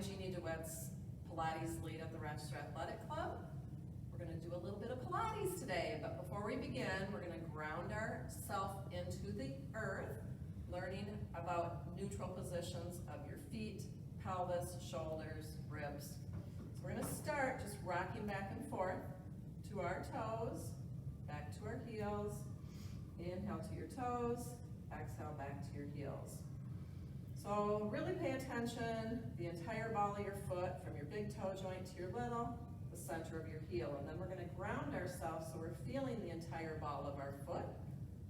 I'm Jeannie DeWitt's Pilates lead at the Rochester Athletic Club. We're going to do a little bit of Pilates today, but before we begin, we're going to ground ourselves into the earth, learning about neutral positions of your feet, pelvis, shoulders, ribs. So we're going to start just rocking back and forth to our toes, back to our heels. Inhale to your toes, exhale back to your heels. So really pay attention, the entire ball of your foot, from your big toe joint to your little, the center of your heel. And then we're going to ground ourselves so we're feeling the entire ball of our foot,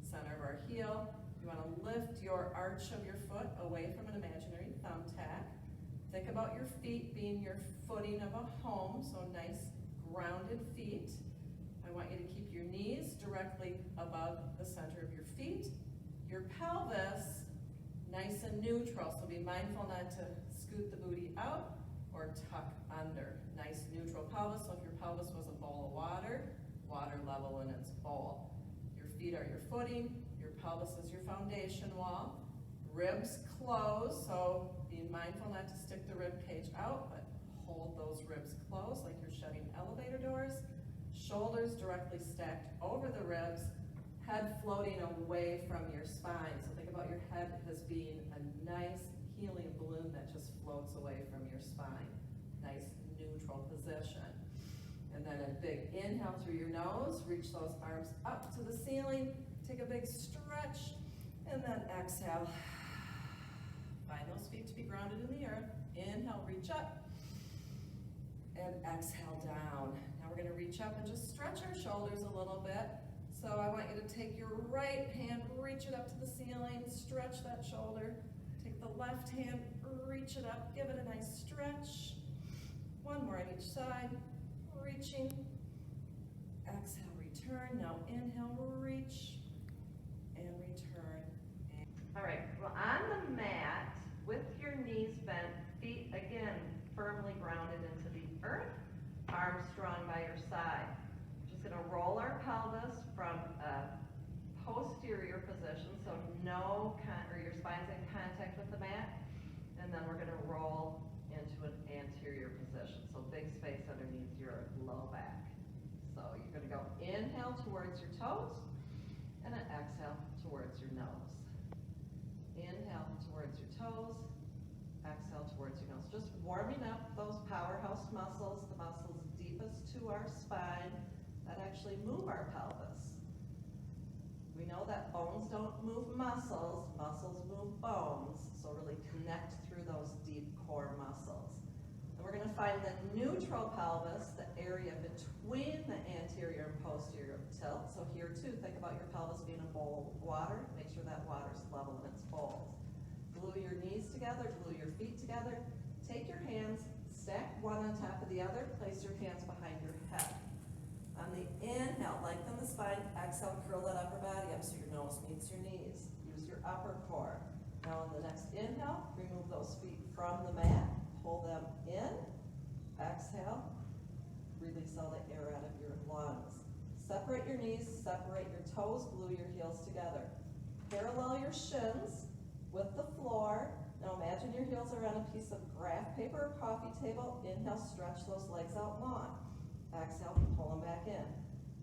center of our heel. You want to lift your arch of your foot away from an imaginary thumbtack. Think about your feet being your footing of a home, so nice grounded feet. I want you to keep your knees directly above the center of your feet. Your pelvis nice and neutral, so be mindful not to scoot the booty out or tuck under. Nice neutral pelvis, so if your pelvis was a bowl of water, water level in its bowl. Your feet are your footing, your pelvis is your foundation wall. Ribs close, so be mindful not to stick the rib cage out, but hold those ribs closed like you're shutting elevator doors. Shoulders directly stacked over the ribs, head floating away from your spine. So think about your head as being a nice helium balloon that just floats away from your spine. Nice neutral position. And then a big inhale through your nose, reach those arms up to the ceiling, take a big stretch, and then exhale. Find those feet to be grounded in the earth. Inhale, reach up, and exhale down. Now we're going to reach up and just stretch our shoulders a little bit. So I want you to take your right hand, reach it up to the ceiling, stretch that shoulder. Take the left hand, reach it up, give it a nice stretch. One more on each side, reaching. Exhale, return. Now inhale, reach, and return. All right, well, on the mat, with your knees bent, feet again firmly grounded into the earth, arms drawn by your side. Just going to roll our pelvis from a posterior position, so your spine's in contact with the mat, and then we're going to roll into an anterior position, so big space underneath your low back. So you're going to go inhale towards your toes, and then exhale towards your nose. Inhale towards your toes, exhale towards your nose. Just warming up those powerhouse muscles, the muscles deepest to our spine that actually move our pelvis. We know that bones don't move muscles, muscles move bones, so really connect through those deep core muscles. And we're going to find the neutral pelvis, the area between the anterior and posterior tilt. So here too, think about your pelvis being a bowl of water. Make sure that water's level in its bowls. Glue your knees together, glue your feet together. Take your hands, stack one on top of the other, place your hands behind your head. On the inhale, lengthen the spine, exhale, curl that upper body up so your nose meets your knees. Use your upper core. Now on the next inhale, remove those feet from the mat, pull them in, exhale, release all the air out of your lungs. Separate your knees, separate your toes, glue your heels together. Parallel your shins with the floor. Now imagine your heels are on a piece of graph paper or coffee table. Inhale, stretch those legs out long. Exhale, pull them back in.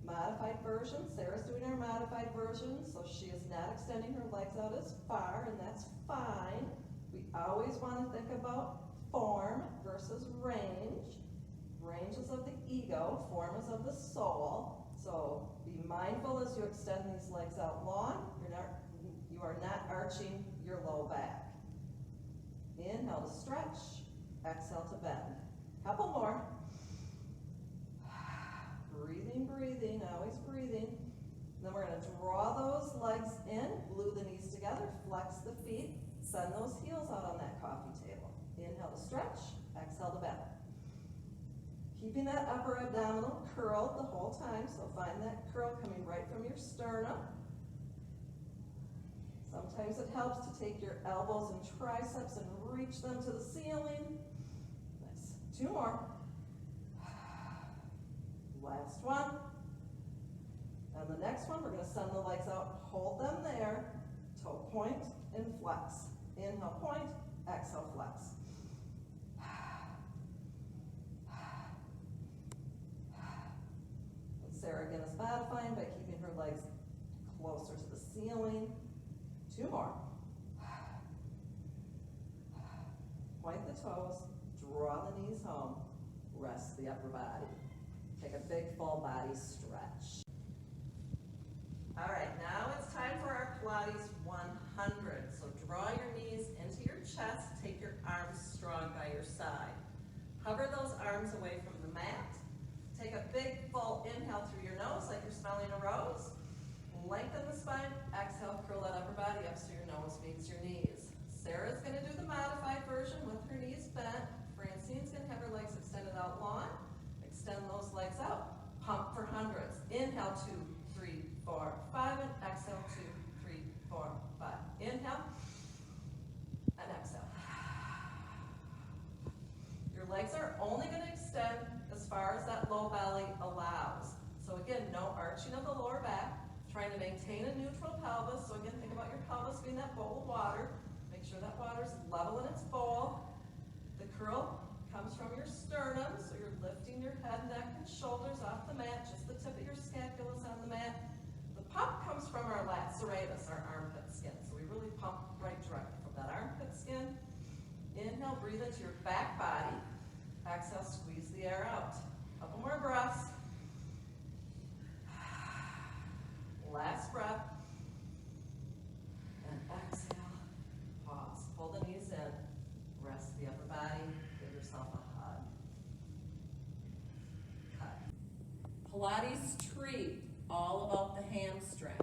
Modified version, Sarah's doing her modified version, so she is not extending her legs out as far, and that's fine. We always want to think about form versus range. Range is of the ego, form is of the soul. So be mindful as you extend these legs out long. You are not arching your low back. Inhale to stretch, exhale to bend. Couple more. Breathing, breathing, always breathing. Then we're going to draw those legs in, glue the knees together, flex the feet, send those heels out on that coffee table. Inhale to stretch, exhale to bend. Keeping that upper abdominal curled the whole time, so find that curl coming right from your sternum. Sometimes it helps to take your elbows and triceps and reach them to the ceiling. Nice. Two more. Last one. And the next one, we're going to send the legs out, hold them there, toe point and flex. Inhale, point, exhale, flex. ceiling. 2 more. Point the toes, draw the knees home, rest the upper body. Take a big full body stretch. All right, now it's time for our Pilates 100. So draw your knees into your chest, take your arms strong by your side. Hover those arms away from the mat. Take a big full inhale through your nose like you're smelling a rose. Lengthen the spine, exhale, curl that upper body up so your nose meets your knees. Sarah's gonna do the modified version with her knees bent. Francine's gonna have her legs extended out long. Extend those legs out. Pump for hundreds. Inhale, 2, 3, 4, 5, and exhale, 2, 3, 4, 5. Inhale, and exhale. Your legs are only gonna extend as far as that low belly allows. So again, no arching of the lower back. Trying to maintain a neutral pelvis. So again, think about your pelvis being that bowl of water. Make sure that water's level in its bowl. The curl comes from your sternum, so you're lifting your head, neck, and shoulders off the mat. Just the tip of your scapula's on the mat. The pump comes from our lat serratus, our armpit skin. So we really pump right directly from that armpit skin. Inhale, breathe into your back body. Exhale, squeeze the air out. Couple more breaths. Last breath. And exhale. Pause. Pull the knees in. Rest the upper body. Give yourself a hug. Cut. Pilates tree. All about the hamstring.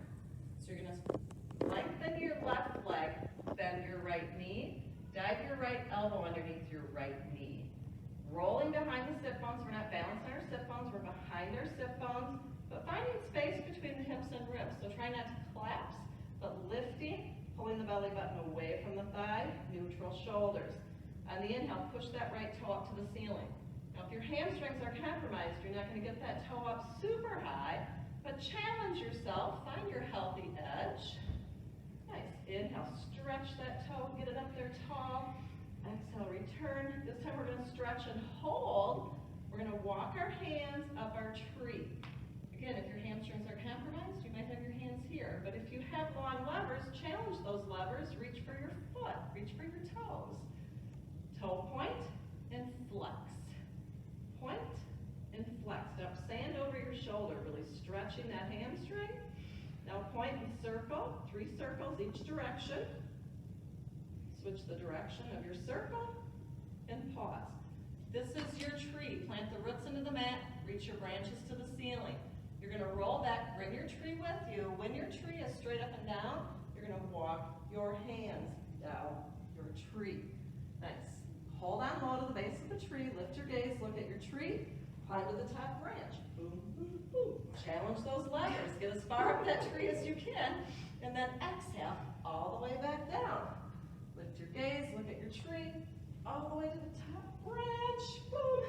So you're going to lengthen your left leg. Bend your right knee. Dive your right elbow underneath your right knee. Rolling behind the sit bones. We're not balanced on our sit bones. We're behind our sit bones. But finding space between the hips and ribs. So try not to collapse, but lifting, pulling the belly button away from the thigh, neutral shoulders. On the inhale, push that right toe up to the ceiling. Now if your hamstrings are compromised, you're not going to get that toe up super high, but challenge yourself, find your healthy edge. Nice. Inhale, stretch that toe, get it up there tall. Exhale, return. This time we're going to stretch and hold. We're going to walk our hands up our tree. Again, if your hamstrings are compromised, you might have your hands here. But if you have long levers, challenge those levers. Reach for your foot. Reach for your toes. Toe point and flex. Point and flex. Now stand over your shoulder, really stretching that hamstring. Now point and circle. 3 circles each direction. Switch the direction of your circle and pause. This is your tree. Plant the roots into the mat. Reach your branches to the ceiling. You're going to roll back, bring your tree with you. When your tree is straight up and down, you're going to walk your hands down your tree. Nice. Hold on low to the base of the tree. Lift your gaze, look at your tree. Climb to the top branch. Boom, boom, boom. Challenge those levers. Get as far up that tree as you can. And then exhale all the way back down. Lift your gaze, look at your tree. All the way to the top branch. Boom.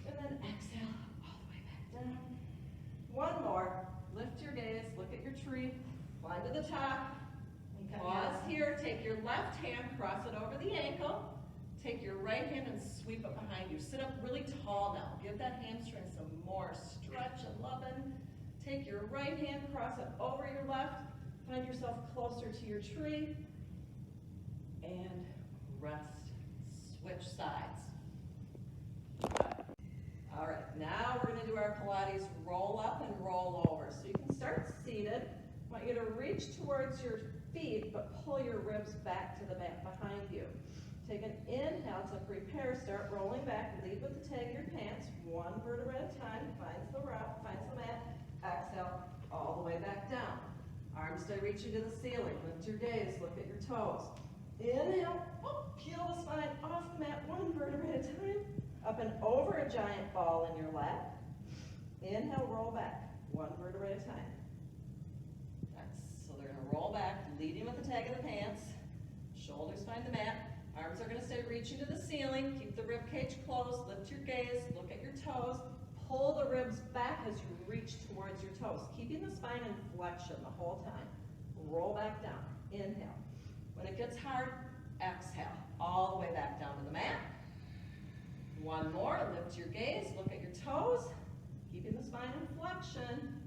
And then exhale all the way back down. One more. Lift your gaze, look at your tree, climb to the top. Pause here, take your left hand, cross it over the ankle. Take your right hand and sweep it behind you. Sit up really tall now. Give that hamstring some more stretch and loving. Take your right hand, cross it over your left. Find yourself closer to your tree. And rest. Switch sides. All right, now we're going to do our Pilates roll up and roll over. So you can start seated. I want you to reach towards your feet, but pull your ribs back to the mat behind you. Take an inhale to prepare. Start rolling back. Lead with the tag of your pants. 1 vertebra at a time. Finds the rock, finds the mat. Exhale all the way back down. Arms stay reaching to the ceiling. Lift your gaze. Look at your toes. Inhale. Peel the spine off the mat. 1 vertebra at a time. Up and over a giant ball in your lap. Inhale, roll back. 1 vertebra at a time. Nice. So they're going to roll back, leading with the tag of the pants. Shoulders find the mat. Arms are going to stay reaching to the ceiling. Keep the rib cage closed. Lift your gaze. Look at your toes. Pull the ribs back as you reach towards your toes. Keeping the spine in flexion the whole time. Roll back down. Inhale. When it gets hard, exhale. All the way back down to the mat. 1 more. Lift your gaze. Look at your toes. Keeping the spine in flexion.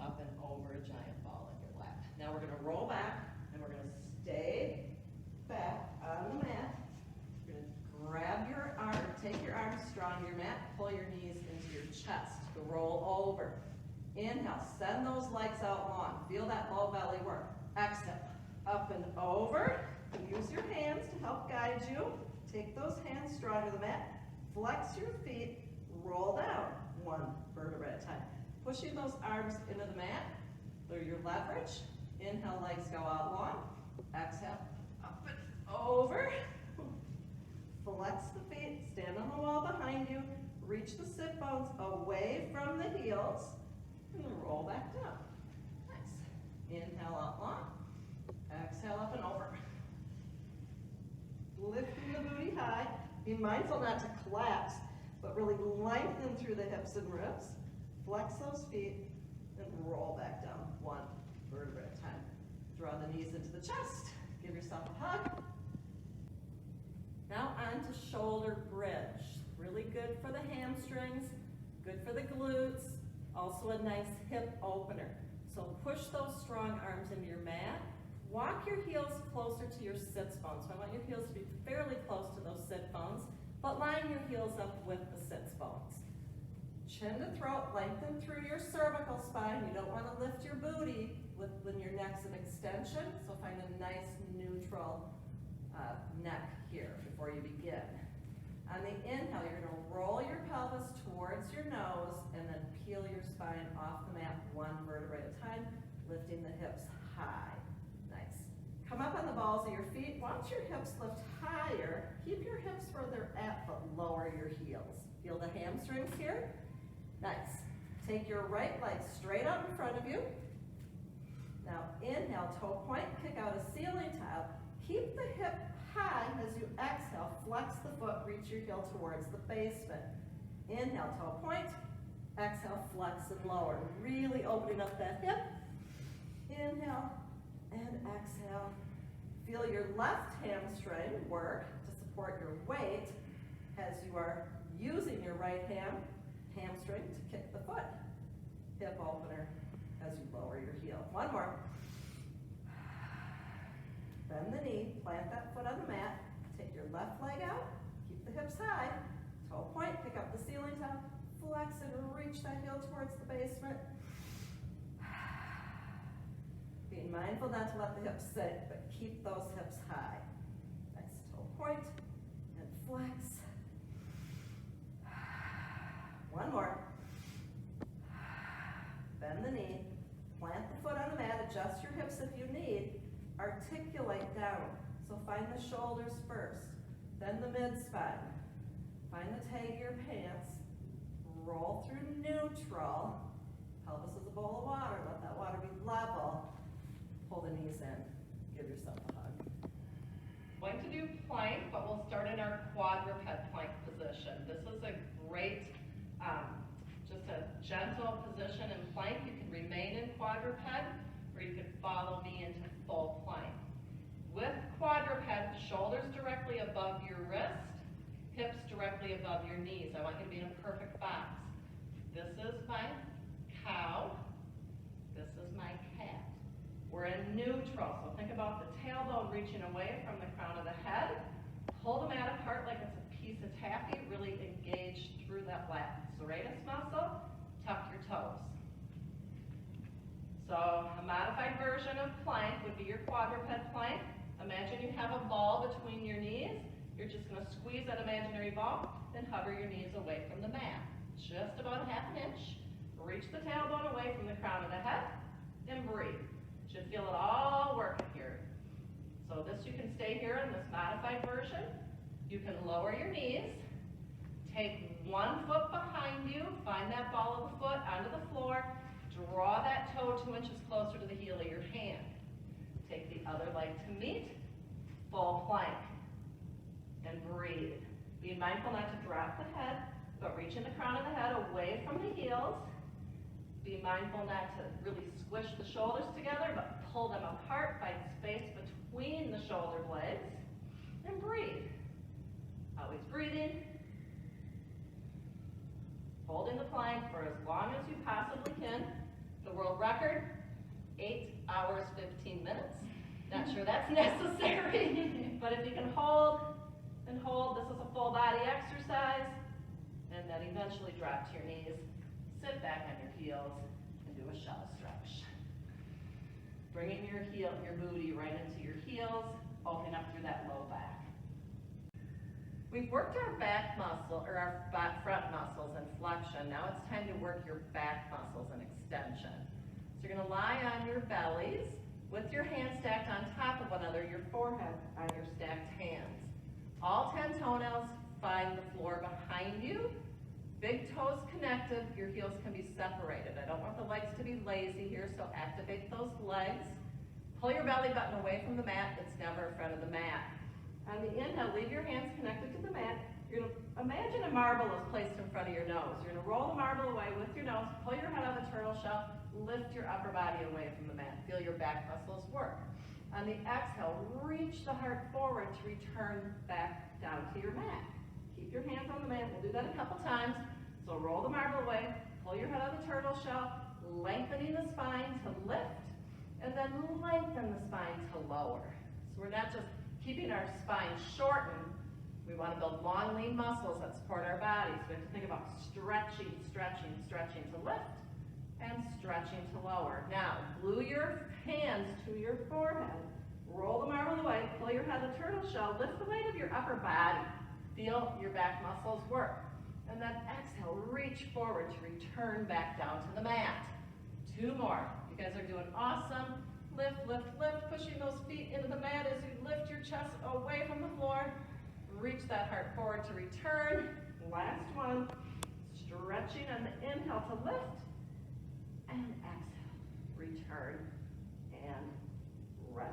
Up and over a giant ball in your lap. we're gonna roll back, and we're gonna stay back on the mat. You're gonna grab your arm, take your arms strong, your mat, pull your knees into your chest, roll over. Inhale, send those legs out long. Feel that low belly work. Exhale, up and over. Use your hands to help guide you. Take those hands strong to the mat. Flex your feet, roll down, one vertebra at a time. Pushing those arms into the mat, through your leverage. Inhale, legs go out long. Exhale, up and over. Flex the feet, stand on the wall behind you. Reach the sit bones away from the heels, and then roll back down. Nice. Inhale out long. Exhale up and over. Lifting the booty high. Be mindful not to collapse, but really lengthen through the hips and ribs. Flex those feet and roll back down, one vertebra at a time. Draw the knees into the chest. Give yourself a hug. Now on to shoulder bridge. Really good for the hamstrings, good for the glutes, also a nice hip opener. So push those strong arms into your mat. Walk your heels closer to your sits bones. So I want your heels to be fairly close to those sit bones, but line your heels up with the sits bones. Chin to throat, lengthen through your cervical spine. You don't want to lift your booty when your neck's an extension, so find a nice neutral neck here before you begin. On the inhale, you're going to roll your pelvis towards your nose and then peel your spine off the mat one vertebra at a time, lifting the hips high. Nice. Come up on the balls of your feet. Once your hips lift higher, keep your hips where they're at, but lower your heels. Feel the hamstrings here? Nice. Take your right leg straight out in front of you. Now inhale, toe point, kick out a ceiling tile. Keep the hip high as you exhale, flex the foot, reach your heel towards the basement. Inhale, toe point. Exhale, flex and lower. Really opening up that hip. Inhale and exhale. Feel your left hamstring work to support your weight as you are using your right hamstring to kick the foot. Hip opener as you lower your heel. One more. Bend the knee, plant that foot on the mat, take your left leg out, keep the hips high, toe point, pick up the ceiling tile, flex and reach that heel towards the basement. Being mindful not to let the hips sink, but keep those hips high. Nice toe point and flex. One more. Bend the knee, plant the foot on the mat, adjust your hips if you need. Articulate down, so find the shoulders first, then the mid-spine. Find the tag of your pants, roll through neutral. Pelvis is a bowl of water, let that water be level. Pull the knees in, give yourself a hug. Going to do plank, but we'll start in our quadruped plank position. This is a great, just a gentle position in plank. You can remain in quadruped, or you can follow me into full plank. With quadruped, shoulders directly above your wrist, hips directly above your knees. I want you to be in a perfect box. This is my cow. This is my cat. We're in neutral, so think about the tailbone reaching away from the crown of the head. Pull the mat apart like it's a piece of taffy. Really engage through that lat serratus muscle. Tuck your toes. So a modified version of plank would be your quadruped plank. Imagine you have a ball between your knees. You're just going to squeeze that imaginary ball, then hover your knees away from the mat. Just about a half an inch. Reach the tailbone away from the crown of the head, and breathe. Should feel it all working here. So this, you can stay here in this modified version. You can lower your knees. Take one foot behind you. Find that ball of the foot onto the floor. Draw that toe 2 inches closer to the heel of your hand. Take the other leg to meet. Full plank. And breathe. Be mindful not to drop the head, but reaching the crown of the head away from the heels. Be mindful not to really squish the shoulders together, but pull them apart. Find space between the shoulder blades. And breathe. Always breathing. Holding the plank for as long as you possibly can. The world record, 8 hours, 15 minutes. Not sure that's necessary, but if you can hold and hold, this is a full body exercise, and then eventually drop to your knees, sit back on your heels, and do a shell stretch. Bringing your booty right into your heels, opening up through that low back. We've worked our back muscle, or our front muscles and flexion. Now it's time to work your back muscles and extension. So you're gonna lie on your bellies with your hands stacked on top of one another, your forehead on your stacked hands. All 10 toenails find the floor behind you. Big toes connected, your heels can be separated. I don't want the legs to be lazy here, so activate those legs. Pull your belly button away from the mat, it's never in front of the mat. On the inhale, leave your hands connected to the mat. You're gonna imagine a marble is placed in front of your nose. You're gonna roll the marble away with your nose, pull your head out of the turtle shell, lift your upper body away from the mat. Feel your back muscles work. On the exhale, reach the heart forward to return back down to your mat. Keep your hands on the mat. We'll do that a couple times. So roll the marble away, pull your head out of the turtle shell, lengthening the spine to lift, and then lengthen the spine to lower. So we're not just keeping our spine shortened. We want to build long, lean muscles that support our bodies. We have to think about stretching, stretching, stretching to lift, and stretching to lower. Now, glue your hands to your forehead. Roll the marble away, pull your head out of the turtle shell, lift the weight of your upper body. Feel your back muscles work. And then exhale, reach forward to return back down to the mat. 2 more. You guys are doing awesome. Lift, lift, lift, pushing those feet into the mat as you lift your chest away from the floor. Reach that heart forward to return. Last one. Stretching on the inhale to lift. And exhale. Return and rest.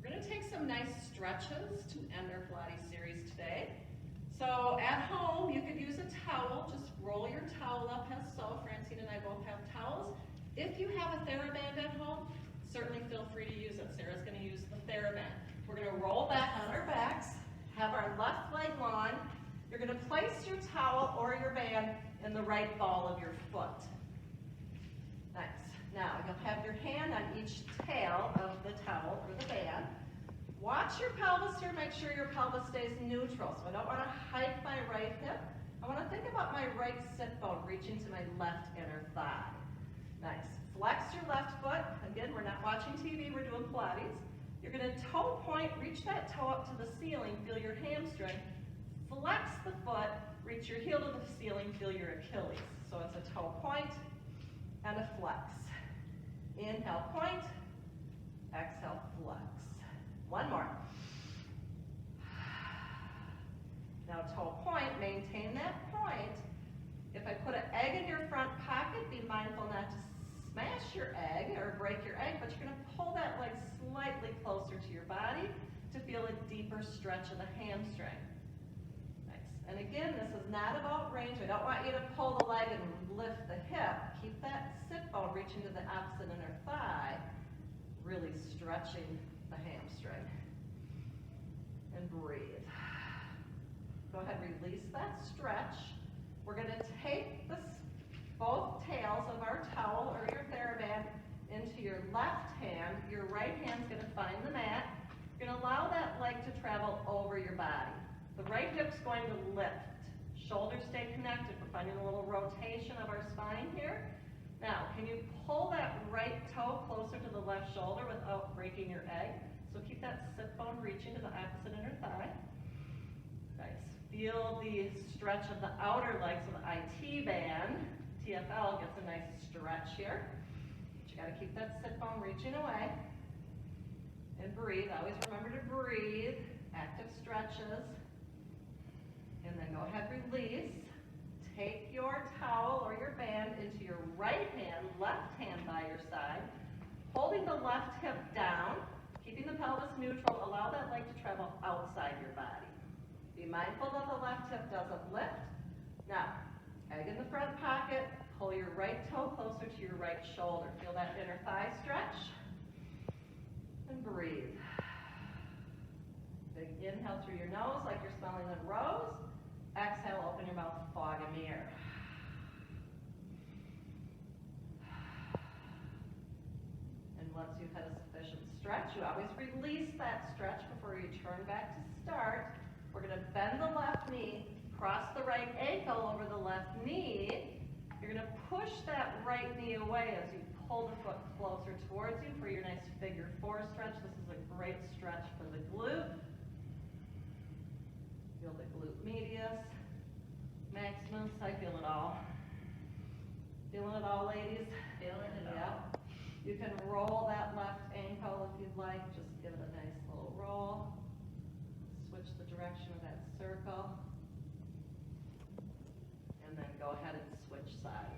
We're going to take some nice stretches to end our Pilates series today. So at home, you could use a towel. Just roll your towel up as so. Francine and I both have towels. If you have a TheraBand at home, certainly feel free to use it. Sarah's going to use the TheraBand. We're going to roll back on our backs, have our left leg long. You're going to place your towel or your band in the right ball of your foot. Nice. Now, you'll have your hand on each tail of the towel or the band. Watch your pelvis here. Make sure your pelvis stays neutral. So I don't want to hike my right hip. I want to think about my right sit bone reaching to my left inner thigh. Nice. Flex your left foot. Again, we're not watching TV, we're doing Pilates. You're going to toe point, reach that toe up to the ceiling, feel your hamstring. Flex the foot, reach your heel to the ceiling, feel your Achilles. So it's a toe point and a flex. Inhale, point. Exhale, flex. One more. Now toe point, maintain that point. If I put an egg in your front pocket, be mindful not to smash your egg or break your egg, but you're going to pull that leg slightly closer to your body to feel a deeper stretch of the hamstring. Nice. And again, this is not about range. I don't want you to pull the leg and lift the hip. Keep that sit bone reaching to the opposite inner thigh, really stretching the hamstring. And breathe. Go ahead, release that stretch. We're going to take both tails of our towel or your TheraBand into your left hand. Your right hand's going to find the mat. You're going to allow that leg to travel over your body. The right hip's going to lift. Shoulders stay connected. We're finding a little rotation of our spine here. Now, can you pull that right toe closer to the left shoulder without breaking your egg? So keep that sit bone reaching to the opposite inner thigh. Nice. Feel the stretch of the outer legs of the IT band. TFL gets a nice stretch here. But you got to keep that sit bone reaching away. And breathe. Always remember to breathe. Active stretches. And then go ahead, release. Take your towel or your band into your right hand, left hand by your side. Holding the left hip down. Keeping the pelvis neutral. Allow that leg to travel outside your body. Be mindful that the left hip doesn't lift. Now, egg in the front pocket, pull your right toe closer to your right shoulder. Feel that inner thigh stretch. And breathe. Big inhale through your nose like you're smelling a rose. Exhale, open your mouth, fog a mirror. once you've had a sufficient stretch, you always release that stretch before you turn back to start. We're gonna bend the left knee, cross the right ankle over the left knee. You're gonna push that right knee away as you pull the foot closer towards you for your nice figure four stretch. This is a great stretch for the glute. Feel the glute medius, maximus. I feel it all. Feeling it all, ladies? Feeling it all. Yep. You can roll that left ankle if you'd like. Just give it a nice little roll. Switch the direction of that circle. And then go ahead and switch sides.